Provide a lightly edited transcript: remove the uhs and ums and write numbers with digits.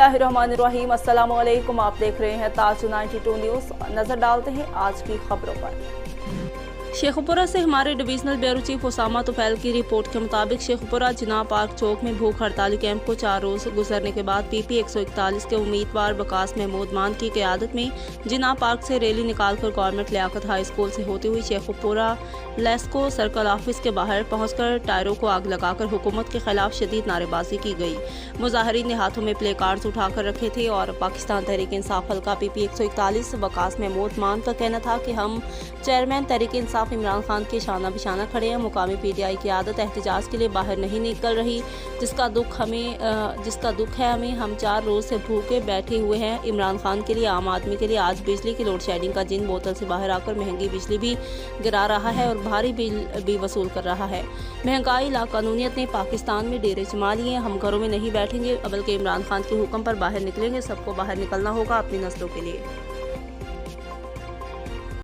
बिस्मिल्लाहिर्रहमानिर्रहीम। अस्सलाम वालेकुम। आप देख रहे हैं ताज 92 न्यूज़। नजर डालते हैं आज की खबरों पर। शेखुपुरा से हमारे divisional bureau chief Usama Tufail की रिपोर्ट के मुताबिक शेखुपुरा जिना पार्क चौक में भूख हड़ताली कैंप को 4 रोज गुजरने के बाद PP 141 के उम्मीदवार वकास महमूद मान की क़यादत में जिना पार्क से रैली निकालकर गवर्नमेंट लियाकत हाई स्कूल से होती हुई शेखुपुरा लेस्को सर्कल ऑफिस के बाहर पहुंचकर टायरों को आग लगाकर हुकूमत के खिलाफ शदीद नारेबाजी की गई। मुजाहिरीन ने हाथों में प्ले कार्ड्स उठाकर रखे थे और पाकिस्तान तहरीक इंसाफ हल्का PP 141 वकास महमूद मान का कहना था कि हम चेयरमैन तहरीक इंसाफ इमरान खान के शाना बिशाना खड़े हैं। मुकामी PTI की आदत एहतजाज के लिए बाहर नहीं निकल रही, जिसका दुख है हमें। हम 4 रोज से भूखे बैठे हुए हैं। इमरान खान के लिए, आम आदमी के लिए आज बिजली की लोड शेडिंग का जिन बोतल से बाहर आकर महंगी बिजली भी गिरा रहा है और भारी बिल भी वसूल कर रहा है। महंगाई लाकानूनियत ने पाकिस्तान में डेरे जमा लिए। हम घरों में नहीं बैठेंगे बल्कि इमरान खान के हुक्म पर बाहर निकलेंगे। सबको बाहर निकलना होगा अपनी नस्लों के लिए।